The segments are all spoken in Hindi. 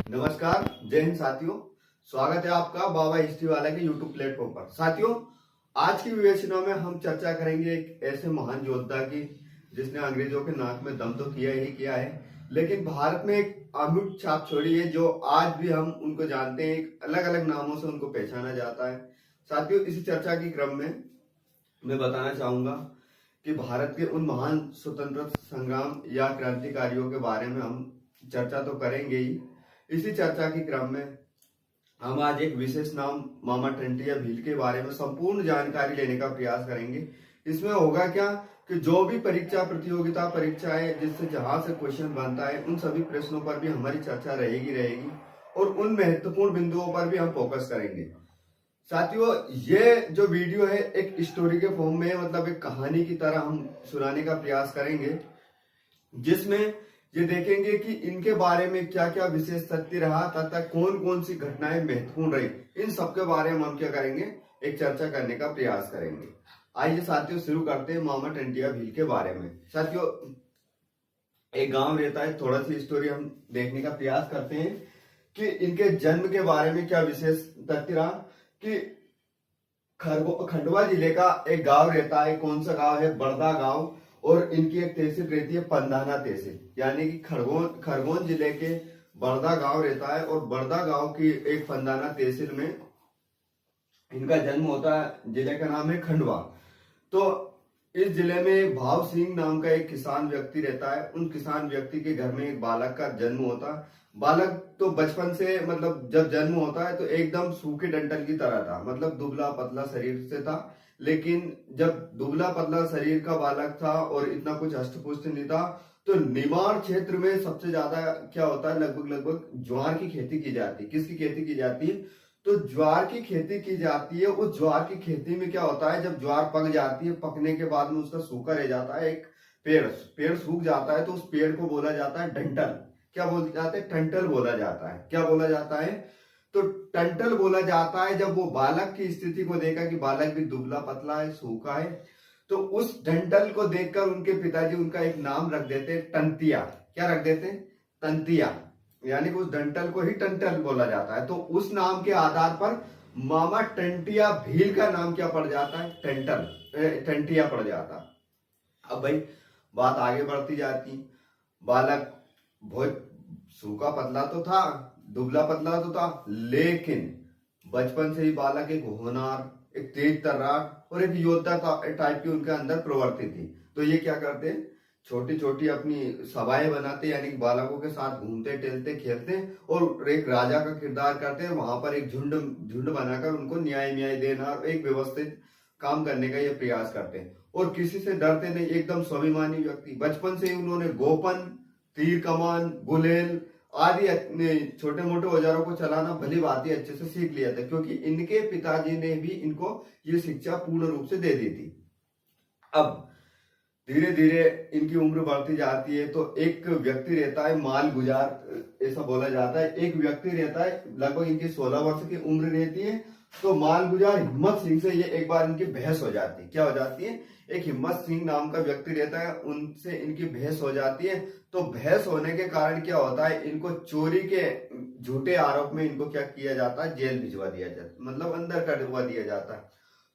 नमस्कार, जय हिंद साथियों। स्वागत है आपका बाबा हिस्ट्री वाला के यूट्यूब प्लेटफॉर्म पर। साथियों, आज की विवेचना में हम चर्चा करेंगे एक ऐसे महान योद्धा की जिसने अंग्रेजों के नाक में दम तो किया ही किया है, लेकिन भारत में एक अमिट छाप छोड़ी है जो आज भी हम उनको जानते हैं। एक अलग अलग नामों से उनको पहचाना जाता है। साथियों, इसी चर्चा के क्रम में मैं बताना चाहूंगा कि भारत के उन महान स्वतंत्रता संग्राम या क्रांतिकारियों के बारे में हम चर्चा तो करेंगे ही। इसी चर्चा के क्रम में हम आज एक विशेष नाम मामा टंटिया भील के बारे में संपूर्ण जानकारी लेने का प्रयास करेंगे। इसमें होगा क्या कि जो भी परीक्षा प्रतियोगिता परीक्षाएं जिससे जहां से क्वेश्चन बनता है उन सभी प्रश्नों पर भी हमारी चर्चा रहेगी और उन महत्वपूर्ण बिंदुओं पर भी हम फोकस करेंगे। साथियों, ये जो वीडियो है एक स्टोरी के फॉर्म में, मतलब एक कहानी की तरह हम सुनाने का प्रयास करेंगे, जिसमें ये देखेंगे कि इनके बारे में क्या क्या विशेष सत्य रहा तथा कौन कौन सी घटनाएं महत्वपूर्ण रही। इन सबके बारे में हम क्या करेंगे, एक चर्चा करने का प्रयास करेंगे। आइए साथियों, शुरू करते हैं मामा टंटिया भील के बारे में। साथियों, एक गांव रहता है, थोड़ा सी स्टोरी हम देखने का प्रयास करते हैं कि इनके जन्म के बारे में क्या विशेष तथ्य रहा। कि खंडवा जिले का एक गांव रहता है। कौन सा गांव है? बड़दा गांव। और इनकी एक तहसील रहती है पंधाना तहसील, यानी कि खरगोन जिले के बड़दा गांव रहता है और बड़दा गांव की एक पंधाना तहसील में इनका जन्म होता है। जिले का नाम है खंडवा। तो इस जिले में भाव सिंह नाम का एक किसान व्यक्ति रहता है। उन किसान व्यक्ति के घर में एक बालक का जन्म होता है। बालक तो बचपन से, मतलब जब जन्म होता है तो एकदम सूखे डंठल की तरह था, मतलब दुबला पतला शरीर से था। लेकिन जब दुबला पतला शरीर का बालक था और इतना कुछ हष्ट-पुष्ट नहीं था, तो निमाड़ क्षेत्र में सबसे ज्यादा क्या होता है, लगभग ज्वार की खेती की जाती है। किसकी खेती की जाती है? तो ज्वार की खेती की जाती है। उस ज्वार की खेती में क्या होता है, जब ज्वार पक जाती है, पकने के बाद में उसका सूखा रह जाता है, एक पेड़ सूख जाता है, तो उस पेड़ को बोला जाता है डंठल। क्या बोल जाते हैं? टंटल बोला जाता है। क्या बोला जाता है? तो टंटल बोला जाता है। जब वो बालक की स्थिति को देखा कि बालक भी दुबला पतला है, सूखा है, तो उस डंटल को देखकर उनके पिताजी उनका एक नाम रख देते हैं, टंतिया। क्या रख देते हैं? तंतिया। यानी कि उस डंटल को ही टंटल बोला जाता है। तो उस नाम के आधार पर मामा टंटिया भील का नाम क्या पड़ जाता है? टंटिया पड़ जाता। अब भाई बात आगे बढ़ती जाती। बालक बहुत सूखा पतला तो था, दुबला पतला तो था, लेकिन बचपन से ही बालक एक होनहार, एक तेज तर्रार और एक योद्धा टाइप की उनके अंदर प्रवृत्ति थी। तो ये क्या करते, छोटी छोटी अपनी सभाएं बनाते, यानी कि बालकों के साथ घूमते टहलते खेलते और एक राजा का किरदार करते। वहां पर एक झुंड बनाकर उनको न्याय देना और एक व्यवस्थित काम करने का ये प्रयास करते हैं। और किसी से डरते नहीं, एकदम स्वाभिमानी व्यक्ति। बचपन से ही उन्होंने गोपन, तीर कमान, गुलेल आदि छोटे मोटे औजारों को चलाना भली भांति अच्छे से सीख लिया था, क्योंकि इनके पिताजी ने भी इनको ये शिक्षा पूर्ण रूप से दे दी थी। अब धीरे धीरे इनकी उम्र बढ़ती जाती है, तो एक व्यक्ति रहता है माल गुजार, ऐसा बोला जाता है। एक व्यक्ति रहता है, लगभग इनकी 16 वर्ष की उम्र रहती है। तो माल गुजार हिम्मत सिंह से ये एक बार इनकी बहस हो जाती है। क्या हो जाती है? एक हिम्मत सिंह नाम का व्यक्ति रहता है, उनसे इनकी बहस हो जाती है। तो बहस होने के कारण क्या होता है, इनको चोरी के झूठे आरोप में इनको क्या किया जाता है? जेल भिजवा दिया जाता है, मतलब अंदर करवा दिया जाता है।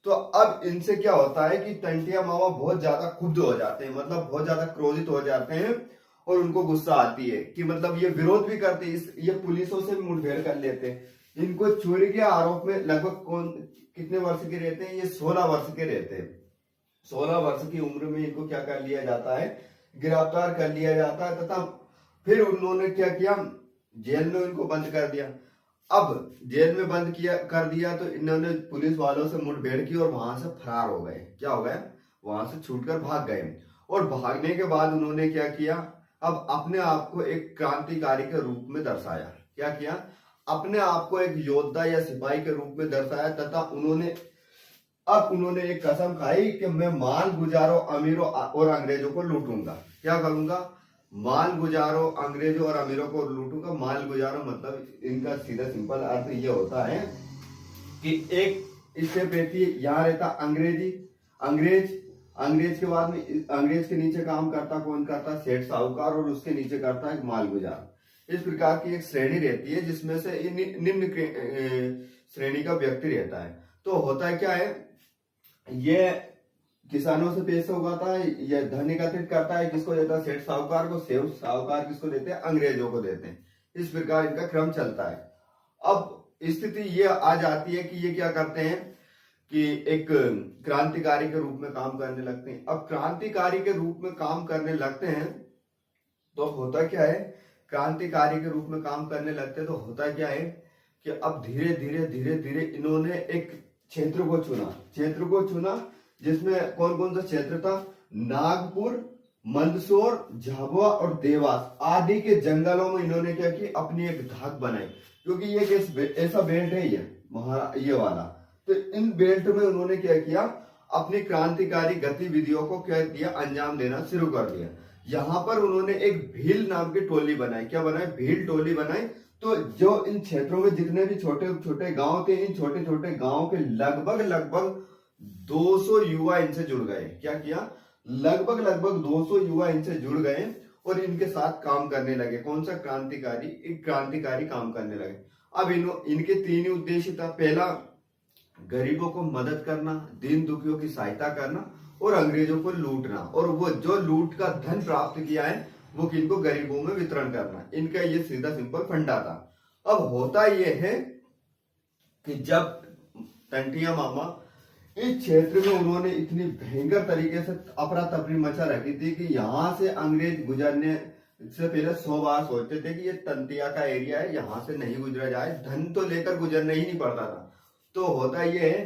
तो अब इनसे क्या होता है कि टंटिया मामा बहुत ज्यादा क्रुद्ध हो जाते हैं, मतलब बहुत ज्यादा क्रोधित हो जाते हैं और उनको गुस्सा आती है कि मतलब ये विरोध भी करते हैं, ये पुलिसों से भी मुठभेड़ कर लेते हैं। इनको चोरी के आरोप में लगभग कितने वर्ष के रहते हैं? ये 16 वर्ष के रहते हैं। 16 वर्ष की उम्र में इनको क्या कर लिया जाता है? गिरफ्तार कर लिया जाता है। तथा फिर उन्होंने क्या किया? जेल में इनको बंद कर दिया। अब जेल में बंद कर दिया तो इन्होंने पुलिस वालों से मुठभेड़ की और वहां से फरार हो गए। क्या हो गए? वहां से छूटकर भाग गए। और भागने के बाद उन्होंने क्या किया? अब अपने आप को एक क्रांतिकारी के रूप में दर्शाया। क्या किया? अपने आप को एक योद्धा या सिपाही के रूप में दर्शाया। तथा उन्होंने एक कसम खाई कि मैं माल गुजारों, अमीरों और अंग्रेजों को लूटूंगा। क्या करूंगा? माल गुजारों, अंग्रेजों और अमीरों को लूटूंगा। माल गुजारों मतलब इनका सीधा सिंपल अर्थ ये होता है कि एक स्टेप रहती है, यहाँ रहता अंग्रेज के बाद में अंग्रेज के नीचे काम करता कौन करता? सेठ साहूकार, और उसके नीचे करता है माल गुजार। इस प्रकार की एक श्रेणी रहती है जिसमें से निम्न श्रेणी का व्यक्ति रहता है। तो होता क्या है, ये किसानों से पैसा उगाता है, यह धन एकत्रित करता है, किसको देता है, सेठ साहूकार को, सेठ साहूकार किसको देते हैं, अंग्रेजों को देते हैं। इस प्रकार इनका क्रम चलता है। अब स्थिति ये आ जाती है कि ये क्या करते हैं कि एक क्रांतिकारी के रूप में काम करने लगते हैं। अब क्रांतिकारी के रूप में काम करने लगते हैं तो होता क्या है, क्रांतिकारी के रूप में काम करने लगते हैं तो होता क्या है कि अब धीरे धीरे धीरे धीरे इन्होंने एक क्षेत्र को चुना जिसमें कौन कौन सा क्षेत्र था, नागपुर, मंदसौर, झाबुआ और देवास आदि के जंगलों में इन्होंने क्या की, अपनी एक धाक बनाई, क्योंकि ये ऐसा बेल्ट है ये वाला। तो इन बेल्ट में उन्होंने क्या किया, अपनी क्रांतिकारी गतिविधियों को क्या दिया, अंजाम देना शुरू कर दिया। यहाँ पर उन्होंने एक भील नाम की टोली बनाई। क्या बनाई, भील टोली बनाई। तो जो इन क्षेत्रों में जितने भी छोटे छोटे गांव थे, इन छोटे छोटे गांव के लगभग 200 युवा इनसे जुड़ गए। क्या किया, लगभग 200 युवा इनसे जुड़ गए और इनके साथ काम करने लगे। कौन सा, क्रांतिकारी काम करने लगे। अब इनके तीन ही उद्देश्य था। पहला, गरीबों को मदद करना, दीन दुखियों की सहायता करना और अंग्रेजों को लूटना, और वो जो लूट का धन प्राप्त किया है वो किनको, गरीबों में वितरण करना। इनका ये सीधा सिंपल फंडा था। अब होता ये है कि जब टंटिया मामा इस क्षेत्र में उन्होंने इतनी भयंकर तरीके से अफरा तफरी मचा रखी थी कि यहां से अंग्रेज गुजरने से पहले 100 बार सोचते थे कि ये तंतिया का एरिया है, यहां से नहीं गुजरा जाए, धन तो लेकर गुजरना ही नहीं पड़ता था। तो होता यह है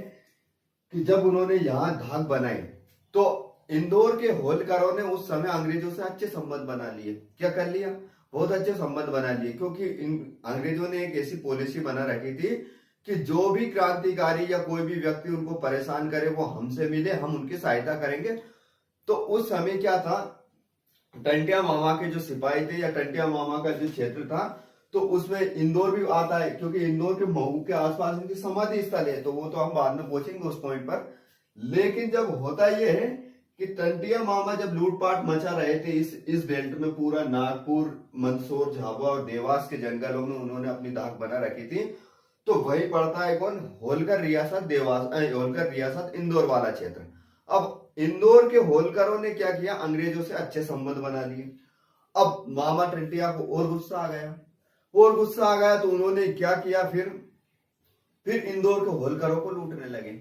कि जब उन्होंने यहाँ धाक बनाई तो इंदौर के होलकरों ने उस समय अंग्रेजों से अच्छे संबंध बना लिए। क्या कर लिया, बहुत अच्छे संबंध बना लिए, क्योंकि अंग्रेजों ने एक ऐसी पॉलिसी बना रखी थी कि जो भी क्रांतिकारी या कोई भी व्यक्ति उनको परेशान करे वो हमसे मिले, हम उनकी सहायता करेंगे। तो उस समय क्या था, टंटिया मामा के जो सिपाही थे या टंटिया मामा का जो क्षेत्र था, तो उसमें इंदौर भी आता है, क्योंकि इंदौर के महू के आसपास इनकी समाधि स्थल है। तो वो तो हम बाद में पहुंचेंगे उस पॉइंट पर। लेकिन जब होता यह है कि टंटिया मामा जब लूटपाट मचा रहे थे इस बेल्ट में, पूरा नागपुर, मंदसौर, झाबुआ और देवास के जंगलों में उन्होंने अपनी धाक बना रखी थी। तो वही पड़ता है कौन, होलकर रियासत इंदौर वाला क्षेत्र। अब इंदौर के होलकरों ने क्या किया, अंग्रेजों से अच्छे संबंध बना लिए। अब मामा टंटिया को और गुस्सा आ गया तो उन्होंने क्या किया, फिर इंदौर के होलकरों को लूटने लगे,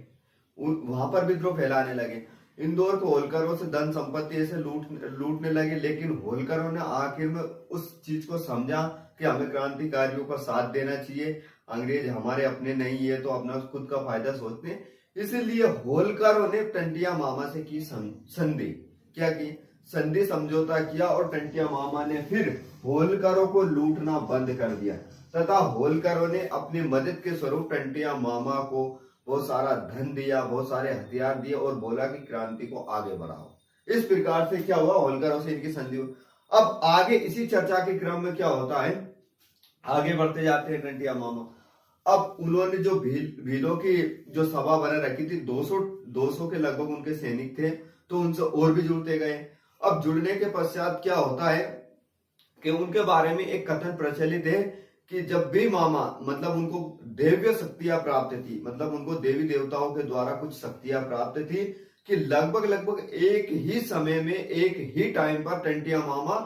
वहां पर विद्रोह फैलाने लगे। इंदौर के होलकरों से धन संपत्ति ऐसे लूटने लगे। लेकिन होलकरों ने आखिर में उस चीज को समझा कि हमें क्रांतिकारियों का साथ देना चाहिए, अंग्रेज हमारे अपने नहीं है तो अपना खुद का फायदा सोचते हैं। इसीलिए होलकरों ने टंटिया मामा से की संधि। क्या की, संधि समझौता किया और टंटिया मामा ने फिर होलकरों को लूटना बंद कर दिया तथा होलकरों ने अपनी मदद के स्वरूप टंटिया मामा को बहुत सारा धन दिया, बहुत सारे हथियार दिए और बोला कि क्रांति को आगे बढ़ाओ। इस प्रकार से क्या हुआ, होलकरों से इनकी संधि हुई। अब आगे इसी चर्चा के क्रम में क्या होता है, आगे बढ़ते जाते हैं टंटिया मामा। अब उन्होंने जो भीलों की जो सभा बना रखी थी, 200 के लगभग उनके सैनिक थे, तो उनसे और भी जुड़ते गए। अब जुड़ने के पश्चात क्या होता है कि उनके बारे में एक कथन प्रचलित है कि जब भी मामा, मतलब उनको दैवीय शक्तियां प्राप्त थी, मतलब उनको देवी देवताओं के द्वारा कुछ शक्तियां प्राप्त थी, कि लगभग एक ही समय में, एक ही टाइम पर टंटिया मामा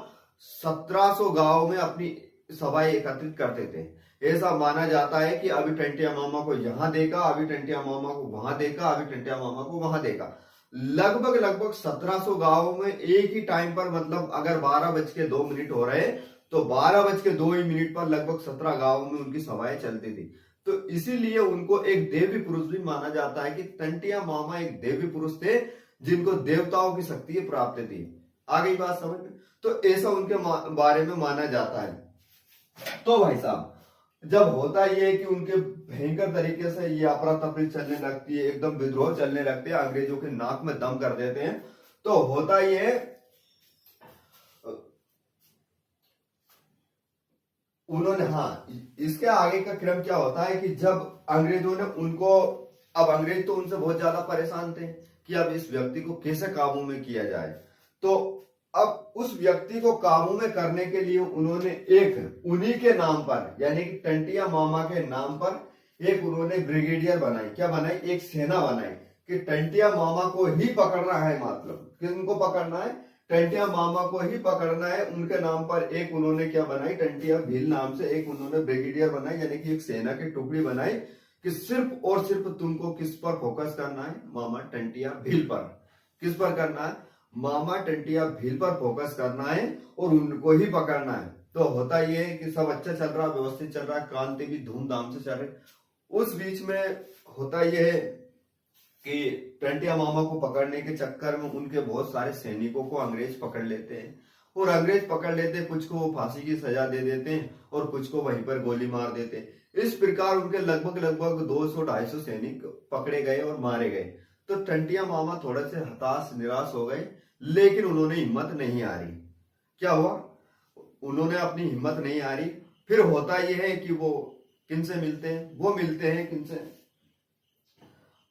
1700 गांव में अपनी सभाएं एकत्रित करते थे। ऐसा माना जाता है कि अभी टंटिया मामा को यहां देखा, अभी टंटिया मामा को वहां देखा, अभी टंटिया मामा को वहां देखा। लगभग 1700 गांवों में एक ही टाइम पर, मतलब अगर 12:02 हो रहे तो 12:02 पर लगभग 17 गांवों में उनकी सभाएं चलती थी। तो इसीलिए उनको एक देवी पुरुष भी माना जाता है कि टंटिया मामा एक देवी पुरुष थे जिनको देवताओं की शक्ति प्राप्त थी। आ गई बात समझ में? तो ऐसा उनके बारे में माना जाता है। तो भाई साहब, जब होता यह है कि उनके भयंकर तरीके से ये अफरा तफरी चलने लगती है, एकदम विद्रोह चलने लगते हैं, अंग्रेजों के नाक में दम कर देते हैं। तो होता यह है, उन्होंने, हाँ, इसके आगे का क्रम क्या होता है कि जब अंग्रेजों ने उनको, अब अंग्रेज तो उनसे बहुत ज्यादा परेशान थे कि अब इस व्यक्ति को कैसे काबू में किया जाए। तो अब उस व्यक्ति को काबू में करने के लिए उन्होंने एक उन्हीं के नाम पर यानी कि टंटिया मामा के नाम पर एक उन्होंने ब्रिगेडियर बनाई, क्या बनाई, एक सेना बनाई कि टंटिया मामा को ही पकड़ना है। मतलब किनको पकड़ना है, टंटिया मामा को ही पकड़ना है। उनके नाम पर एक उन्होंने क्या बनाई, टंटिया भील नाम से एक उन्होंने ब्रिगेडियर बनाई, यानी कि एक सेना की टुकड़ी बनाई कि सिर्फ और सिर्फ तुमको किस पर फोकस करना है, मामा टंटिया भील पर। किस पर करना है, मामा टंटिया भील पर फोकस करना है और उनको ही पकड़ना है। तो होता यह है कि सब अच्छा चल रहा, व्यवस्थित चल रहा, क्रांति भी धूमधाम से चल रही। उस बीच में होता यह है कि टंटिया मामा को पकड़ने के चक्कर में उनके बहुत सारे सैनिकों को अंग्रेज पकड़ लेते हैं और अंग्रेज पकड़ लेते हैं, कुछ को वो फांसी की सजा दे देते हैं और कुछ को वहीं पर गोली मार देते हैं। इस प्रकार उनके लगभग 200-250 सैनिक पकड़े गए और मारे गए। तो टंटिया मामा थोड़े से हताश निराश हो गए, लेकिन उन्होंने हिम्मत नहीं हारी। क्या हुआ, उन्होंने अपनी हिम्मत नहीं हारी। फिर होता यह है कि वो किनसे मिलते हैं, वो मिलते हैं किनसे,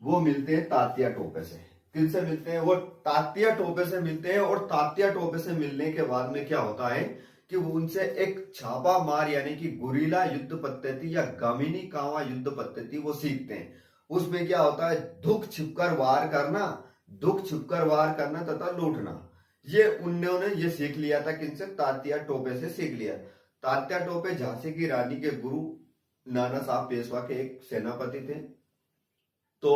वो मिलते हैं तात्या टोपे से। किनसे मिलते हैं, वो तात्या टोपे से मिलते हैं। और तात्या टोपे से मिलने के बाद में क्या होता है कि वो उनसे एक छापा मार यानी कि गुरीला युद्ध पद्धति या गामिनी कावा युद्ध पद्धति वो सीखते हैं। उसमें क्या होता है, दुख छिपकर वार करना, दुख छिपकर वार करना तथा लूटना। ये उन्होंने ये सीख लिया था किनसे, तात्या टोपे से सीख लिया। तात्या टोपे झांसी की रानी के गुरु नाना साहब पेशवा के एक सेनापति थे। तो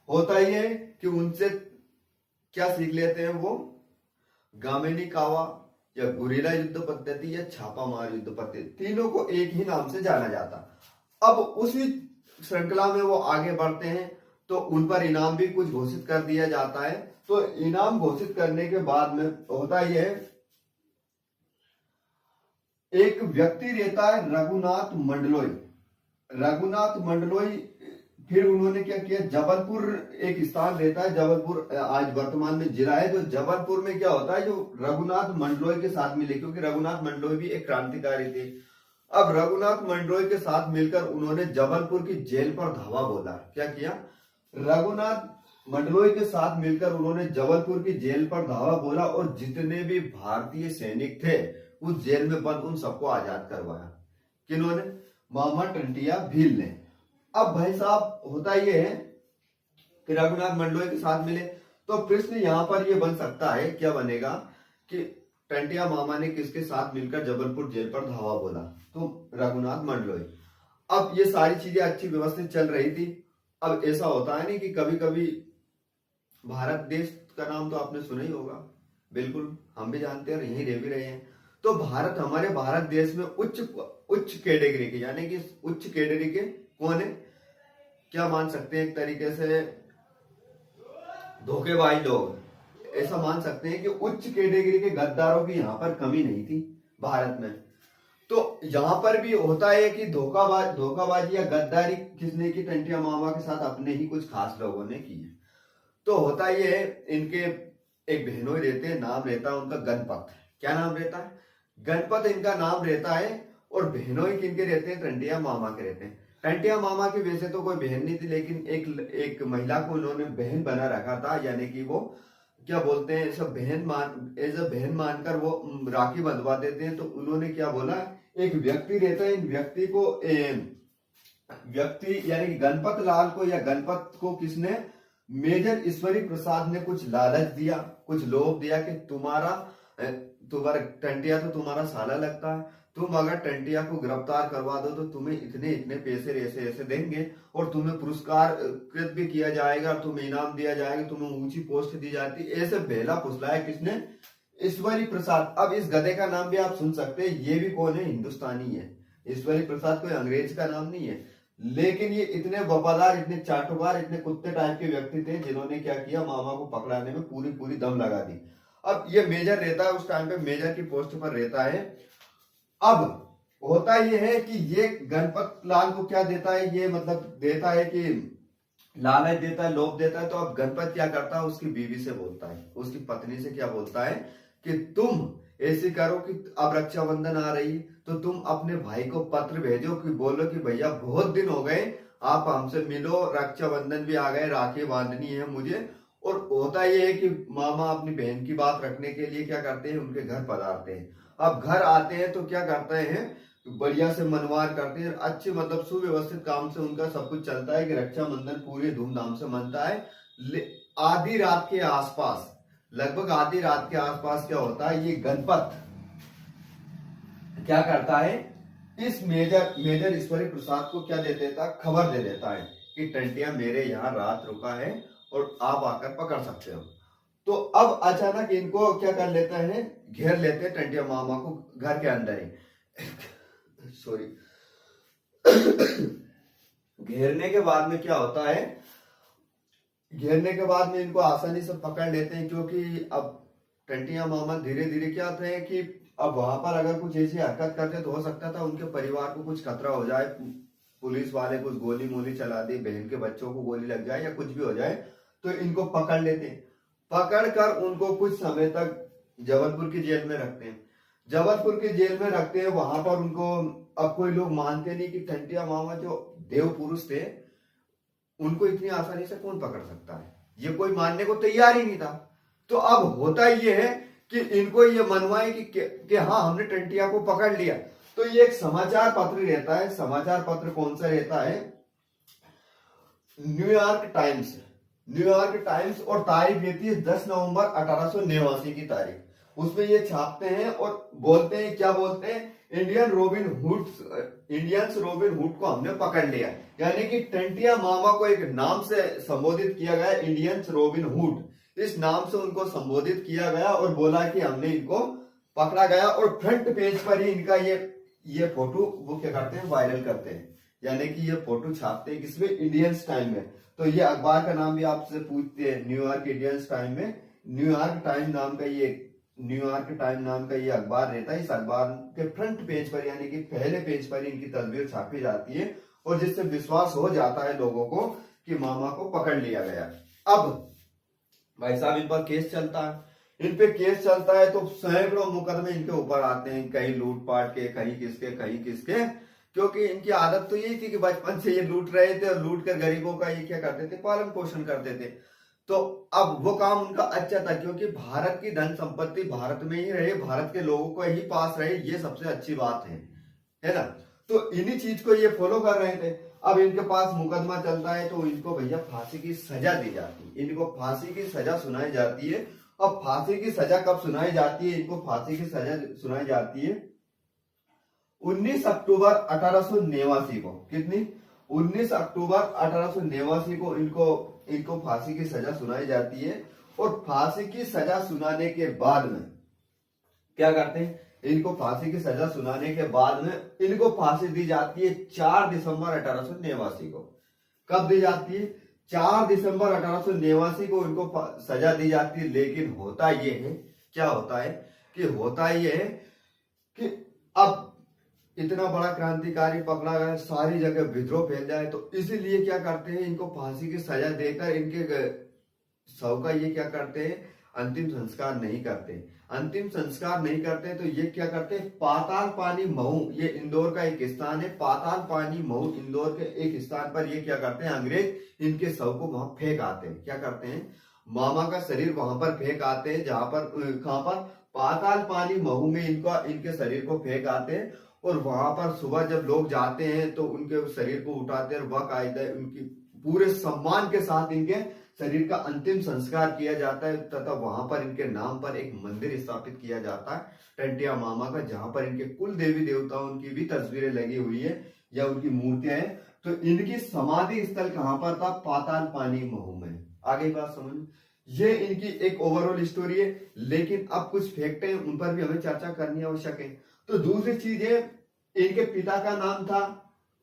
होता ही है कि उनसे क्या सीख लेते हैं वो, गामिनी कावा या गुरीला युद्ध पद्धति या छापामार युद्ध पद्धति, तीनों को एक ही नाम से जाना जाता। अब उसी श्रृंखला में वो आगे बढ़ते हैं तो उन पर इनाम भी कुछ घोषित कर दिया जाता है। तो इनाम घोषित करने के बाद में होता यह है, एक व्यक्ति रहता है रघुनाथ मंडलोई। रघुनाथ मंडलोई, फिर उन्होंने क्या किया, जबलपुर एक स्थान रहता है, जबलपुर आज वर्तमान में जिला है। तो जबलपुर में क्या होता है, जो रघुनाथ मंडलोई के साथ मिले, क्योंकि रघुनाथ मंडलोई भी एक क्रांतिकारी थे। अब रघुनाथ मंडलोई के साथ मिलकर उन्होंने जबलपुर की जेल पर धावा बोला। क्या किया, रघुनाथ मंडलोई के साथ मिलकर उन्होंने जबलपुर की जेल पर धावा बोला और जितने भी भारतीय सैनिक थे उस जेल में बंद उन सबको आजाद करवाया। किन्होंने, मामा टंटिया भील ने। अब भाई साहब होता यह है कि रघुनाथ मंडलोई के साथ मिले, तो प्रश्न यहां पर यह बन सकता है, क्या बनेगा कि टंटिया मामा ने किसके साथ मिलकर जबलपुर जेल पर धावा बोला, तो रघुनाथ मंडलोई। अब ये सारी चीजें अच्छी व्यवस्थित चल रही थी। अब ऐसा होता है नहीं कि कभी कभी भारत देश का नाम तो आपने सुना ही होगा, बिल्कुल हम भी जानते हैं, यहीं रह भी रहे हैं। तो भारत, हमारे भारत देश में उच्च कैटेगरी के यानी कि उच्च कैटेगरी के कौन है, क्या मान सकते हैं, एक तरीके से धोखेबाज लोग, ऐसा मान सकते हैं कि उच्च कैटेगरी के गद्दारों की यहाँ पर कमी नहीं थी भारत में। तो यहाँ पर भी होता है कि धोखाबाजी या गद्दारी किसने की, टंटिया मामा के साथ अपने ही कुछ खास लोगों ने की है। तो होता यह है, इनके एक बहनोई रहते हैं, नाम रहता है उनका गणपत। क्या नाम रहता है, गणपत इनका नाम रहता है। और बहनोई किनके रहते हैं, टंटिया मामा के रहते हैं। टंटिया मामा की वैसे तो कोई बहन नहीं थी, लेकिन एक महिला को उन्होंने बहन बना रखा था, यानी कि वो क्या बोलते हैं, सब बहन मानकर वो राखी बंधवा देते हैं। तो उन्होंने क्या बोला, एक व्यक्ति रहता है, इन व्यक्ति को व्यक्ति यानी कि गणपत लाल को या गणपत को किसने, मेजर ईश्वरी प्रसाद ने कुछ लालच दिया, कुछ लोभ दिया कि तुम्हारा टंटिया तो तुम्हारा साला लगता है, तुम अगर टंटिया को गिरफ्तार करवा दो तो तुम्हें इतने इतने पैसे ऐसे देंगे और तुम्हें पुरस्कार कृत भी किया जाएगा, तुम्हें इनाम दिया जाएगा, तुम्हें ऊंची पोस्ट दी जाती। ऐसे बेला फुसलाया किसने, ईश्वरी प्रसाद। अब इस गधे का नाम भी आप सुन सकते हैं, ये भी कौन है, हिंदुस्तानी है। ईश्वरी प्रसाद कोई अंग्रेज का नाम नहीं है, लेकिन ये इतने वफादार, इतने चाटुकार, इतने कुत्ते टाइप के व्यक्ति थे जिन्होंने क्या किया, मामा को पकड़ाने में पूरी दम लगा दी। अब ये मेजर रहता है, उस टाइम पे मेजर की पोस्ट पर रहता है। अब होता यह है कि ये गणपत लाल को क्या देता है, ये मतलब देता है कि लालच देता है, लोभ देता है। तो अब गणपत क्या करता है, उसकी बीवी से बोलता है, उसकी पत्नी से क्या बोलता है कि तुम ऐसे करो कि अब रक्षाबंधन आ रही तो तुम अपने भाई को पत्र भेजो कि बोलो कि भैया बहुत दिन हो गए, आप हमसे मिलो, रक्षाबंधन भी आ गए, राखी बांधनी है मुझे, और होता ये है कि मामा अपनी बहन की बात रखने के लिए क्या करते हैं, उनके घर पधारते हैं। अब घर आते हैं तो क्या करते हैं, बढ़िया से मनवार करते हैं, अच्छे मतलब सुव्यवस्थित काम से उनका सब कुछ चलता है कि रक्षाबंधन पूरे धूमधाम से मनता है। आधी रात के आसपास, लगभग आधी रात के आसपास क्या होता है, ये गणपत क्या करता है, इस मेजर ईश्वरी प्रसाद को क्या दे देता, खबर दे देता है कि टंटिया मेरे यहाँ रात रुका है और आप आकर पकड़ सकते हो। तो अब अचानक इनको क्या कर लेते हैं, घेर लेते हैं टंटिया मामा को घर के अंदर ही सॉरी घेरने के बाद में क्या होता है, घेरने के बाद में इनको आसानी से पकड़ लेते हैं, क्योंकि अब टंटिया मामा धीरे धीरे क्या होते हैं कि अब वहां पर अगर कुछ ऐसी हरकत करते तो हो सकता था उनके परिवार को कुछ खतरा हो जाए, पुलिस वाले कुछ गोली मोली चला दे, बहन के बच्चों को गोली लग जाए या कुछ भी हो जाए, तो इनको पकड़ लेते हैं। पकड़ कर उनको कुछ समय तक जबलपुर की जेल में रखते हैं। जबलपुर की जेल में रखते हैं, वहां पर उनको अब कोई लोग मानते नहीं कि टंटिया मामा जो देव पुरुष थे उनको इतनी आसानी से कौन पकड़ सकता है, ये कोई मानने को तैयार ही नहीं था। तो अब होता ये है कि इनको ये मनवाए कि हाँ हमने टंटिया को पकड़ लिया। तो ये एक समाचार पत्र रहता है, समाचार पत्र कौन सा रहता है, न्यूयॉर्क टाइम्स। न्यूयॉर्क टाइम्स, और तारीख रहती है 10 नवंबर 1889 की तारीख। उसमें ये छापते हैं और बोलते हैं, क्या बोलते हैं, इंडियंस रोबिन हुड को हमने पकड़ लिया। यानी कि टंटिया मामा को एक नाम से संबोधित किया गया, इंडियंस रोबिन हुड, इस नाम से उनको संबोधित किया गया और बोला कि हमने इनको पकड़ा गया। और फ्रंट पेज पर ही इनका ये फोटो वो क्या करते हैं, वायरल करते हैं, यानी कि ये फोटो छापते हैं किसमें, इंडियंस टाइम में। तो ये अखबार का नाम भी आपसे पूछते हैं, न्यूयॉर्क इंडियंस टाइम में, न्यूयॉर्क टाइम नाम का ये अखबार रहता है। इस अखबार के फ्रंट पेज पर यानी कि पहले पेज पर इनकी तस्वीर छापी जाती है और जिससे विश्वास हो जाता है लोगों को कि मामा को पकड़ लिया गया। अब भाई साहब इन पर केस चलता है, इन पे केस चलता है तो सैकड़ों मुकदमे इनके ऊपर आते हैं, कहीं लूटपाट के, कहीं किसके, क्योंकि इनकी आदत तो यही थी कि बचपन से ये लूट रहे थे और लूट कर गरीबों का ये क्या करते थे, पालन पोषण करते थे। तो अब वो काम उनका अच्छा था, क्योंकि भारत की धन संपत्ति भारत में ही रहे, भारत के लोगों को ही पास रहे, ये सबसे अच्छी बात है ना। तो इन्हीं चीज को ये फॉलो कर रहे थे। अब इनके पास मुकदमा चलता है तो इनको भैया फांसी की सजा दी जाती है, इनको फांसी की सजा सुनाई जाती है। अब फांसी की सजा कब सुनाई जाती है, इनको फांसी की सजा सुनाई जाती है 19 अक्टूबर 1889 को। कितनी, 19 अक्टूबर 1889 को इनको फांसी की सजा सुनाई जाती है। और फांसी की सजा सुनाने के बाद में क्या करते हैं, इनको फांसी की सजा सुनाने के बाद में इनको फांसी दी जाती है 4 दिसंबर 1889 को। कब दी जाती है, 4 दिसंबर 1889 को इनको सजा दी जाती है। लेकिन होता ये है, क्या होता है कि अब इतना बड़ा क्रांतिकारी पकड़ा गया, सारी जगह विद्रोह फैल जाए, तो इसीलिए क्या करते हैं, इनको फांसी की सजा देकर इनके शव का ये क्या करते हैं, अंतिम संस्कार नहीं करते। अंतिम संस्कार नहीं करते तो ये क्या करते हैं, पाताल पानी महू, ये इंदौर का एक स्थान है, पाताल पानी महू इंदौर के एक स्थान पर ये क्या करते हैं, अंग्रेज इनके शव को वहां फेंक आते हैं। क्या करते हैं, मामा का शरीर वहां पर फेंक आते हैं, जहां पर कहां पर, पाताल पानी महू में इनके शरीर को फेंक आते हैं। और वहां पर सुबह जब लोग जाते हैं तो उनके शरीर को उठाते हैं और बाकायदा उनकी पूरे सम्मान के साथ इनके शरीर का अंतिम संस्कार किया जाता है, तथा वहां पर इनके नाम पर एक मंदिर स्थापित किया जाता है टंटिया मामा का, जहां पर इनके कुल देवी देवताओं की भी तस्वीरें लगी हुई है या उनकी मूर्तियां हैं। तो इनकी समाधि स्थल कहां पर था, पाताल पानी महू में। आगे बात समझ, ये इनकी एक ओवरऑल स्टोरी है। लेकिन अब कुछ फैक्ट हैं, उन पर भी हमें चर्चा करनी आवश्यक है। तो दूसरी चीज है, इनके पिता का नाम था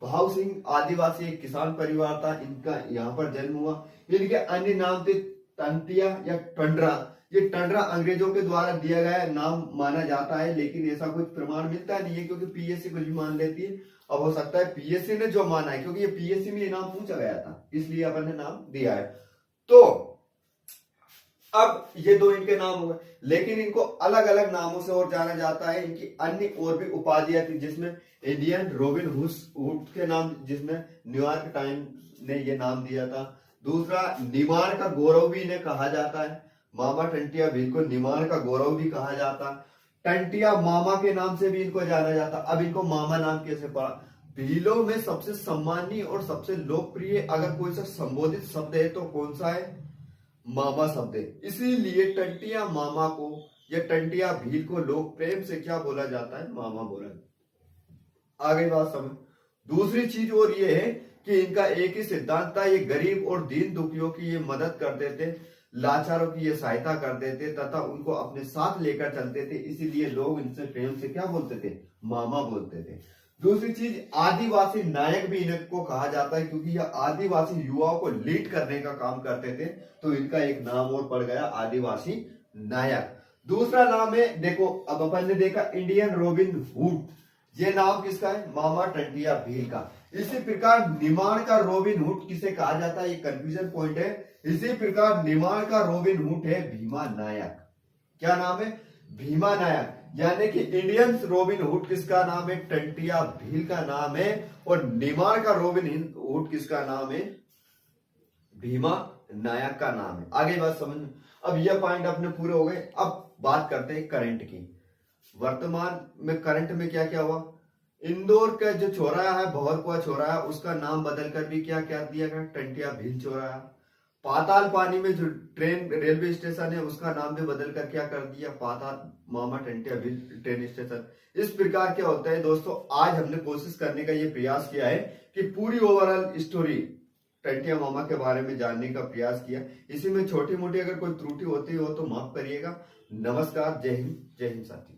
भाव सिंह, आदिवासी एक किसान परिवार था, इनका यहाँ पर जन्म हुआ। इनके अन्य नाम थे टंटिया या टंडरा। ये टंडरा अंग्रेजों के द्वारा दिया गया नाम माना जाता है, लेकिन ऐसा कुछ प्रमाण मिलता नहीं है, क्योंकि पीएससी कुछ भी मान लेती है। अब हो सकता है पीएससी ने जो माना है, क्योंकि ये पीएससी में ये नाम पूछा गया था, इसलिए अपन ने नाम दिया है। तो अब ये दो इनके नाम हो गए, लेकिन इनको अलग अलग नामों से और जाना जाता है। इनकी अन्य और भी उपाधियां थी, जिसमें इंडियन रोबिन हुड के नाम, जिसमें न्यूयॉर्क टाइम्स ने ये नाम दिया था। दूसरा, निमाड़ का गौरव भी इन्हें कहा जाता है। मामा टंटिया भील को निमाड़ का गौरव भी कहा जाता है। टंटिया मामा के नाम से भी इनको जाना जाता। अब इनको मामा नाम कैसे पड़ा? भीलों में सबसे सम्मानीय और सबसे लोकप्रिय अगर कोई सा संबोधित शब्द है तो कौन सा है? मामा शब्द है। इसीलिए टंटिया मामा को या टंटिया भील को लोग प्रेम से क्या बोला जाता है? मामा बोला। आगे बात समझ। दूसरी चीज और ये है कि इनका एक ही सिद्धांत था, ये गरीब और दीन दुखियों की ये मदद करते थे, लाचारों की ये सहायता करते थे तथा उनको अपने साथ लेकर चलते थे। इसीलिए लोग इनसे प्रेम से क्या बोलते थे? मामा बोलते थे। दूसरी चीज, आदिवासी नायक भी इनको कहा जाता है क्योंकि यह आदिवासी युवाओं को लीड करने का काम करते थे, तो इनका एक नाम और पड़ गया आदिवासी नायक। दूसरा नाम है, देखो अब अपन ने देखा इंडियन रॉबिन हुड, ये नाम किसका है? मामा टंटिया भील का। इसी प्रकार निमाड़ का रॉबिन हुड किसे कहा जाता है? ये कंफ्यूजन पॉइंट है। इसी प्रकार निमाड़ का रॉबिन हुड है भीमा नायक। क्या नाम है? भीमा नायक। यानी कि इंडियन रॉबिन हुड किसका नाम है? टंटिया भील का नाम है। और निमाड़ का रॉबिन हुड किसका नाम है? भीमा नायक का नाम है। आगे बात समझ में। अब ये पॉइंट अपने पूरे हो गए। अब बात करते हैं करंट की। वर्तमान में करंट में क्या क्या हुआ? इंदौर का जो चौराहा है, भौरकुआ चौराहा, उसका नाम बदलकर भी क्या क्या दिया गया? टंटिया भील चौराहा। पाताल पानी में जो ट्रेन रेलवे स्टेशन है उसका नाम भी बदलकर क्या कर दिया? पाताल मामा टंटिया भील ट्रेन स्टेशन। इस प्रकार क्या होता है दोस्तों, आज हमने कोशिश करने का ये प्रयास किया है कि पूरी ओवरऑल स्टोरी टंटिया मामा के बारे में जानने का प्रयास किया। इसी में छोटी मोटी अगर कोई त्रुटि होती हो तो माफ करिएगा। नमस्कार, जय हिंद साथियों।